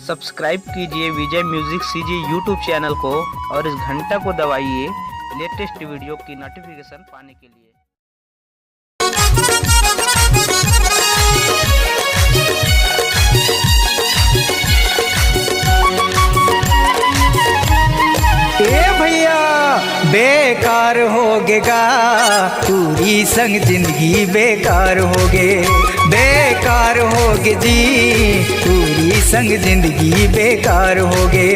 Subscribe कीजिए विजय music CG YouTube channel को और इस घंटा को दबाइए लेटेस्ट वीडियो की नोटिफिकेशन पाने के लिए। ए भैया बेकार होगेगा पूरी संग जिंदगी बेकार होगे, बेकार होगे जी पूरी संग जिंदगी बेकार होगे।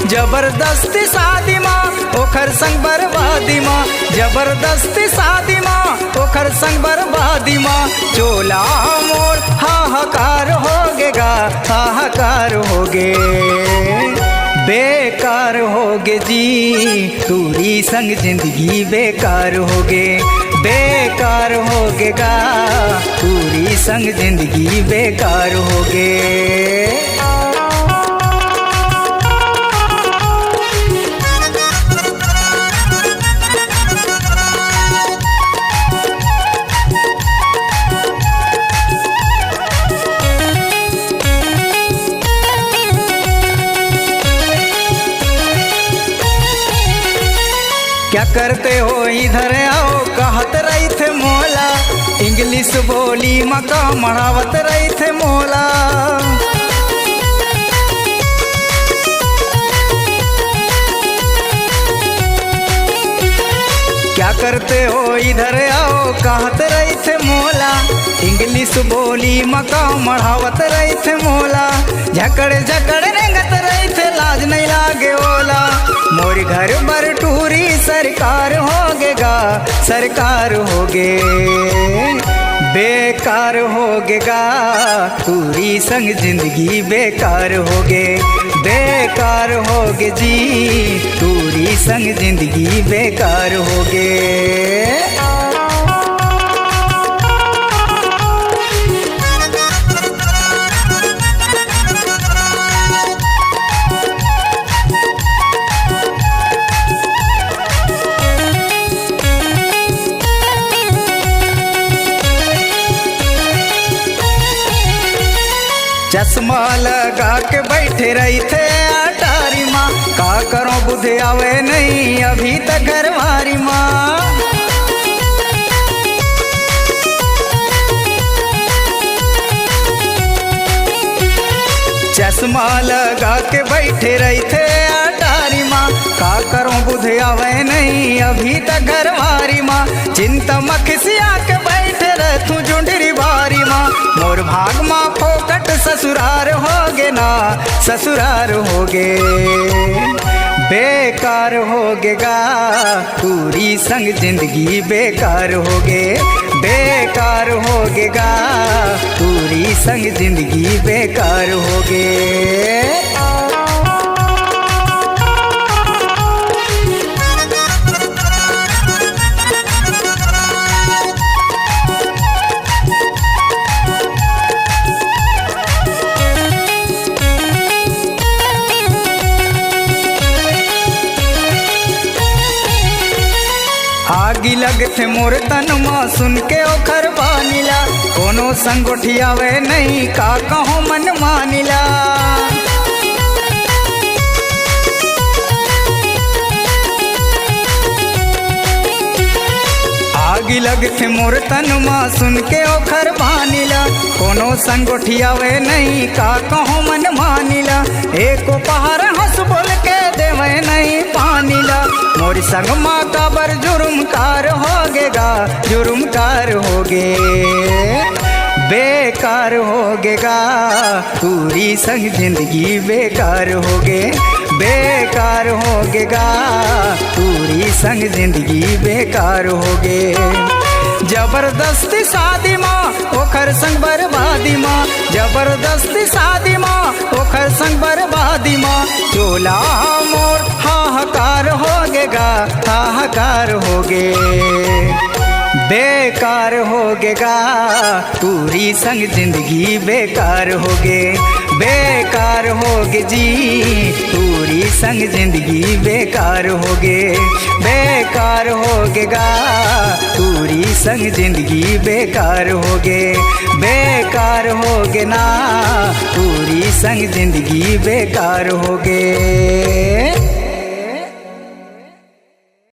जबरदस्ती शादी माँ ओखर संग बर्बादी माँ, जबरदस्ती शादी माँ ओखर संग बर्बादी माँ। चोला मोर हाहाकार होगेगा, हाहाकार होगे। बेकार होगे जी पूरी संग जिंदगी बेकार होगे, बेकार होगेगा पूरी संग जिंदगी बेकार होगे। क्या करते हो इधर आओ कहत रही थे मोला, इंग्लिश बोली मका मढ़ावत रही थे मोला। क्या करते हो इधर आओ कहत रही थे मोला, इंग्लिश बोली मका मढ़ावत रही थे मोला। झकड़े झकड़े रेंगत रही थे लाज नहीं लागे ओला। मोर घर बर टूरी सरकार होगेगा, सरकार होगे। बेकार होगेगा पूरी संग जिंदगी बेकार होगे, बेकार होगे जी पूरी संग जिंदगी बेकार होगे। चश्मा लगा के बैठे रही थे अटारी माँ, का करो बुद्धि आवे नहीं अभी तक घरवारी माँ। चश्मा लगा के बैठे रही थे अटारी माँ, का करो बुद्धि आवे नहीं अभी तक घरवारी माँ। चिंता मखसिया के बैठे रहतू जुंडरी बारी माँ। मोर भाग माँ फोकट ससुरार होगे ना, ससुरार होगे। बेकार होगेगा पूरी संग जिंदगी बेकार होगे, बेकार होगेगा पूरी संग जिंदगी बेकार होगे। आगी लगथे मोर तन माँ सुन के ओखर बानिला, कोनो संग उठियावे नहीं का कहो मन मानिला। आगी लगथे मोर तन माँ सुन के ओखर बानिला, कोनो संग उठियावे नहीं का कहो मन मानिला। एको पहाड़ हंस बोल के देवे नहीं पानिला। मोर संग माँ का बर जुर्मकार होगेगा, जुर्मकार होगे। बेकार होगेगा पूरी संग जिंदगी बेकार होगे, बेकार होगेगा पूरी संग जिंदगी बेकार होगे। जबरदस्ती शादी माँ ओखर संग बर्बादी माँ, जबरदस्ती शादी माँ ओखर संग बर्बादी माँ। चोला मोर हाहाकार होगेगा, हाहाकार होगे। बेकार होगेगा पूरी संग जिंदगी बेकार होगे, बेकार होगे जी पूरी संग जिंदगी बेकार होगे, बेकार होगेगा पूरी संग जिंदगी बेकार होगे, बेकार होगे ना पूरी संग जिंदगी बेकार हो गे।